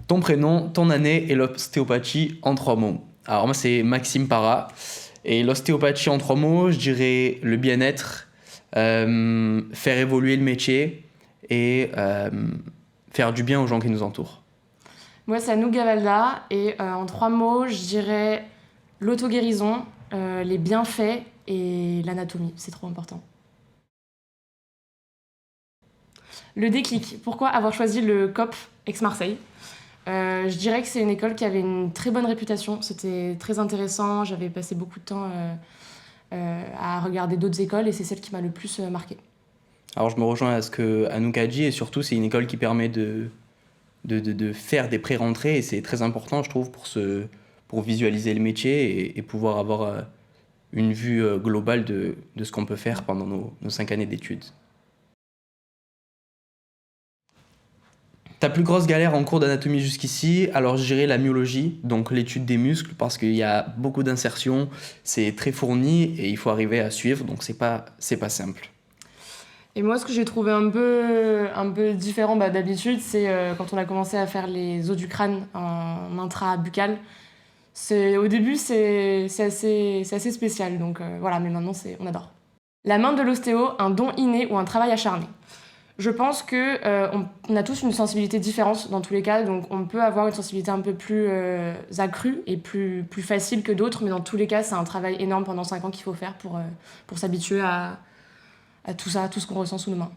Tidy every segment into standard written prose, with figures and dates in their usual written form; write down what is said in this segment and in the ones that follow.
Ton prénom, ton année et l'ostéopathie en 3 mots. Alors moi c'est Maxime Para. Et l'ostéopathie en 3 mots, je dirais le bien-être, faire évoluer le métier et faire du bien aux gens qui nous entourent. Moi, c'est Anouk Gavalda et en 3 mots, je dirais l'auto-guérison, les bienfaits et l'anatomie. C'est trop important. Le déclic. Pourquoi avoir choisi le COP Aix-Marseille ? Je dirais que c'est une école qui avait une très bonne réputation. C'était très intéressant. J'avais passé beaucoup de temps à regarder d'autres écoles et c'est celle qui m'a le plus marquée. Alors je me rejoins à ce que Anouk a dit et surtout c'est une école qui permet de faire des pré-rentrées et c'est très important je trouve pour visualiser le métier et pouvoir avoir une vue globale de ce qu'on peut faire pendant nos 5 années d'études. Ta plus grosse galère en cours d'anatomie jusqu'ici, alors je dirais la myologie, donc l'étude des muscles, parce qu'il y a beaucoup d'insertions, c'est très fourni et il faut arriver à suivre, donc c'est pas simple. Et moi, ce que j'ai trouvé un peu différent d'habitude, c'est quand on a commencé à faire les os du crâne en intra-buccal. Au début, c'est assez spécial, donc voilà, mais maintenant, on adore. La main de l'ostéo, un don inné ou un travail acharné. Je pense qu'on a tous une sensibilité différente dans tous les cas, donc on peut avoir une sensibilité un peu plus accrue et plus facile que d'autres, mais dans tous les cas, c'est un travail énorme pendant 5 ans qu'il faut faire pour s'habituer à tout ça, tout ce qu'on ressent sous nos mains.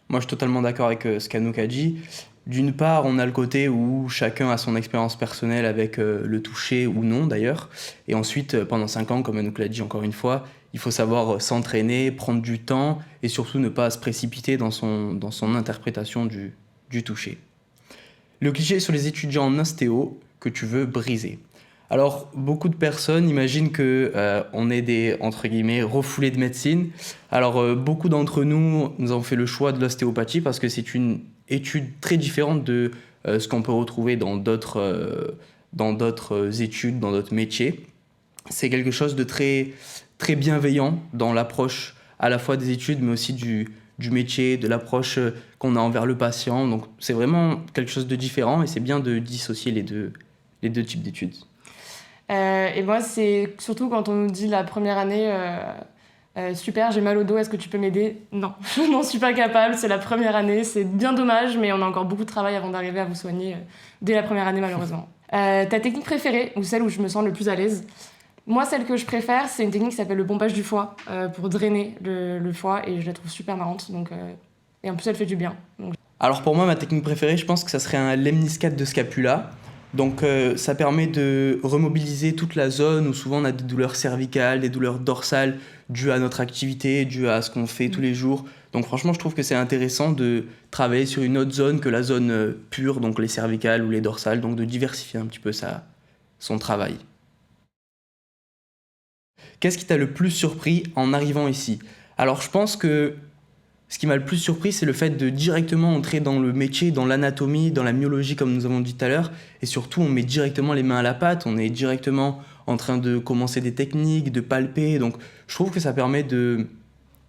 Moi, je suis totalement d'accord avec ce qu'Anouk a dit. D'une part, on a le côté où chacun a son expérience personnelle avec le toucher ou non d'ailleurs. Et ensuite, pendant 5 ans, comme Anouk l'a dit encore une fois, il faut savoir s'entraîner, prendre du temps et surtout ne pas se précipiter dans son interprétation du toucher. Le cliché sur les étudiants en ostéo que tu veux briser. Alors, beaucoup de personnes imaginent qu'on est des, entre guillemets, refoulés de médecine. Alors, beaucoup d'entre nous avons fait le choix de l'ostéopathie parce que c'est une étude très différente de ce qu'on peut retrouver dans d'autres études, dans d'autres métiers. C'est quelque chose de très, très bienveillant dans l'approche à la fois des études, mais aussi du métier, de l'approche qu'on a envers le patient. Donc, c'est vraiment quelque chose de différent et c'est bien de dissocier les deux types d'études. Et moi, c'est surtout quand on nous dit la première année, super, j'ai mal au dos, est-ce que tu peux m'aider ? Non, je n'en suis pas capable, c'est la première année, c'est bien dommage, mais on a encore beaucoup de travail avant d'arriver à vous soigner dès la première année, malheureusement. Ta technique préférée, ou celle où je me sens le plus à l'aise ? Moi, celle que je préfère, c'est une technique qui s'appelle le pompage du foie, pour drainer le foie, et je la trouve super marrante, et en plus, elle fait du bien. Alors pour moi, ma technique préférée, je pense que ça serait un lemniscate de scapula. Donc ça permet de remobiliser toute la zone où souvent on a des douleurs cervicales, des douleurs dorsales dues à notre activité, dues à ce qu'on fait tous les jours. Donc franchement, je trouve que c'est intéressant de travailler sur une autre zone que la zone pure, donc les cervicales ou les dorsales, donc de diversifier un petit peu son travail. Qu'est-ce qui t'a le plus surpris en arrivant ici ? Alors je pense que ce qui m'a le plus surpris, c'est le fait de directement entrer dans le métier, dans l'anatomie, dans la myologie, comme nous avons dit tout à l'heure. Et surtout, on met directement les mains à la pâte, on est directement en train de commencer des techniques, de palper. Donc, je trouve que ça permet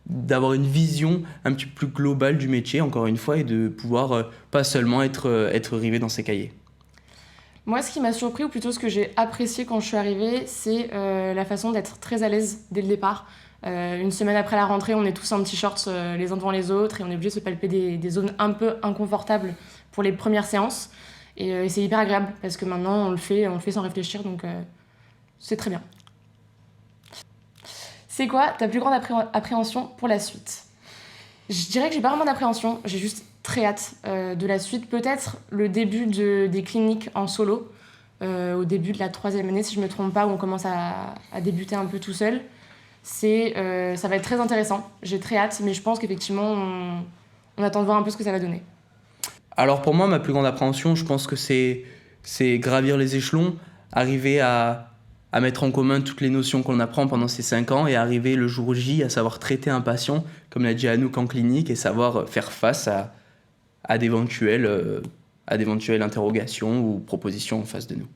d'avoir une vision un petit peu plus globale du métier, encore une fois, et de pouvoir pas seulement être rivé dans ses cahiers. Moi, ce qui m'a surpris, ou plutôt ce que j'ai apprécié quand je suis arrivée, c'est la façon d'être très à l'aise dès le départ. Une semaine après la rentrée, on est tous en t-shirts les uns devant les autres et on est obligé de se palper des zones un peu inconfortables pour les premières séances. Et c'est hyper agréable parce que maintenant, on le fait sans réfléchir, donc c'est très bien. C'est quoi ta plus grande appréhension pour la suite ? Je dirais que j'ai pas vraiment d'appréhension, j'ai juste très hâte de la suite. Peut-être le début des cliniques en solo, au début de la 3e année, si je me trompe pas, où on commence à débuter un peu tout seul. Ça va être très intéressant, j'ai très hâte, mais je pense qu'effectivement, on attend de voir un peu ce que ça va donner. Alors pour moi, ma plus grande appréhension, je pense que c'est gravir les échelons, arriver à mettre en commun toutes les notions qu'on apprend pendant ces 5 ans et arriver le jour J à savoir traiter un patient, comme l'a dit Anouk en clinique, et savoir faire face à d'éventuelles interrogations ou propositions en face de nous.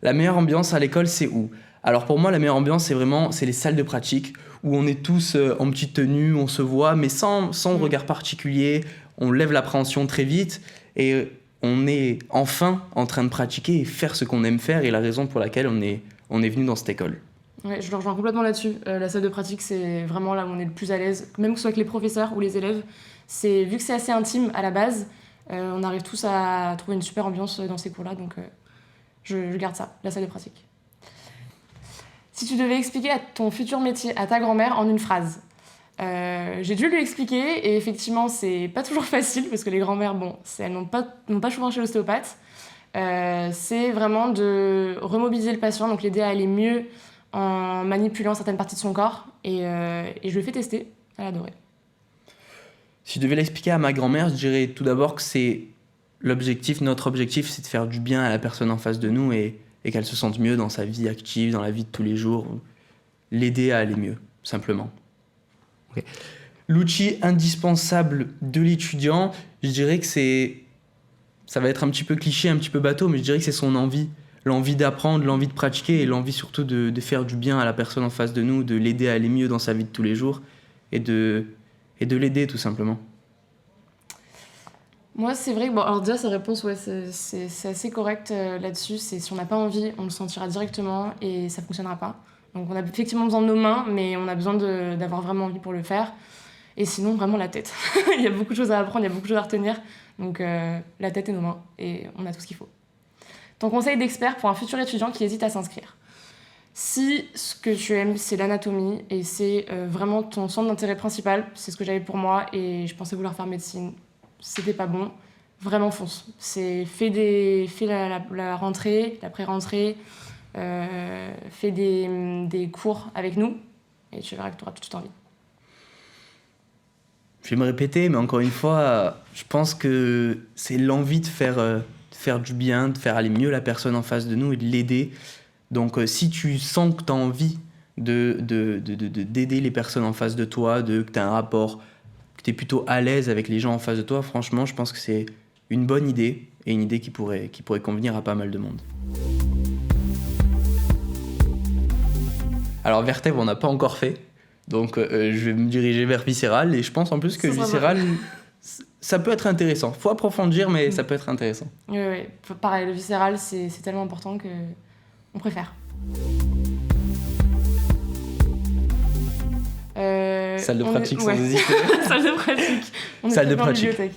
La meilleure ambiance à l'école, c'est où ? Alors pour moi, la meilleure ambiance, c'est les salles de pratique, où on est tous en petite tenue, on se voit, mais sans regard particulier, on lève l'appréhension très vite, et on est enfin en train de pratiquer et faire ce qu'on aime faire et la raison pour laquelle on est venu dans cette école. Ouais, je le rejoins complètement là-dessus. La salle de pratique, c'est vraiment là où on est le plus à l'aise, même que ce soit avec les professeurs ou les élèves. Vu que c'est assez intime à la base, on arrive tous à trouver une super ambiance dans ces cours-là, donc je garde ça, la salle de pratique. Si tu devais expliquer ton futur métier à ta grand-mère en une phrase, j'ai dû lui expliquer et effectivement, c'est pas toujours facile parce que les grand-mères, elles n'ont pas souvent chez l'ostéopathe. C'est vraiment de remobiliser le patient, donc l'aider à aller mieux en manipulant certaines parties de son corps et je lui ai fait tester, elle a adoré. Si je devais l'expliquer à ma grand-mère, je dirais tout d'abord que notre objectif, c'est de faire du bien à la personne en face de nous et qu'elle se sente mieux dans sa vie active, dans la vie de tous les jours, l'aider à aller mieux, simplement. Okay. L'outil indispensable de l'étudiant, je dirais que ça va être un petit peu cliché, un petit peu bateau, mais je dirais que c'est son envie. L'envie d'apprendre, l'envie de pratiquer et l'envie surtout de faire du bien à la personne en face de nous, de l'aider à aller mieux dans sa vie de tous les jours et de l'aider tout simplement. Moi, c'est vrai que, alors déjà, sa réponse, ouais, c'est assez correct là-dessus. C'est si on n'a pas envie, on le sentira directement et ça ne fonctionnera pas. Donc, on a effectivement besoin de nos mains, mais on a besoin d'avoir vraiment envie pour le faire. Et sinon, vraiment la tête. Il y a beaucoup de choses à apprendre, il y a beaucoup de choses à retenir. Donc, la tête et nos mains, et on a tout ce qu'il faut. Ton conseil d'expert pour un futur étudiant qui hésite à s'inscrire. Si ce que tu aimes, c'est l'anatomie et c'est vraiment ton centre d'intérêt principal, c'est ce que j'avais pour moi et je pensais vouloir faire médecine, c'était pas bon, vraiment fonce. Fais la rentrée, la pré-rentrée, fais des cours avec nous et tu verras que tu auras toute envie. Je vais me répéter, mais encore une fois, je pense que c'est l'envie de faire du bien, de faire aller mieux la personne en face de nous et de l'aider. Donc si tu sens que tu as envie d'aider les personnes en face de toi, que tu as un rapport, que tu es plutôt à l'aise avec les gens en face de toi, franchement, je pense que c'est une bonne idée et une idée qui pourrait convenir à pas mal de monde. Alors Vertèbre, on n'a pas encore fait, donc je vais me diriger vers Viscéral et je pense en plus que Viscéral, ça peut être intéressant. Faut approfondir, mais ça peut être intéressant. Oui, pareil, le Viscéral, c'est tellement important que on préfère. Salle de pratique sans hésiter. Salle de pratique. On est Salle de en pratique. bibliothèque.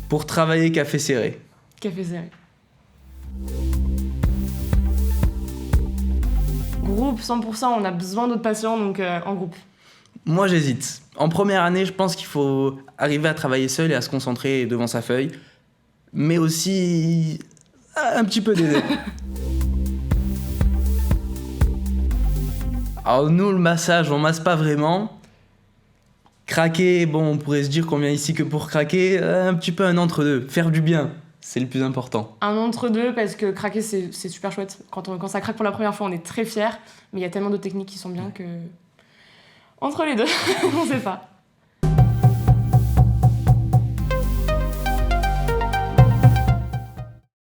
Pour travailler café serré. Café serré. Groupe 100%, on a besoin d'autres patients, donc en groupe. Moi, j'hésite. En première année, je pense qu'il faut arriver à travailler seul et à se concentrer devant sa feuille, mais aussi un petit peu d'aider. Alors nous, le massage, on masse pas vraiment. Craquer, on pourrait se dire qu'on vient ici que pour craquer, un petit peu un entre-deux. Faire du bien, c'est le plus important. Un entre-deux, parce que craquer, c'est super chouette. Quand ça craque pour la première fois, on est très fiers, mais il y a tellement de techniques qui sont bien que... Entre les deux, on sait pas.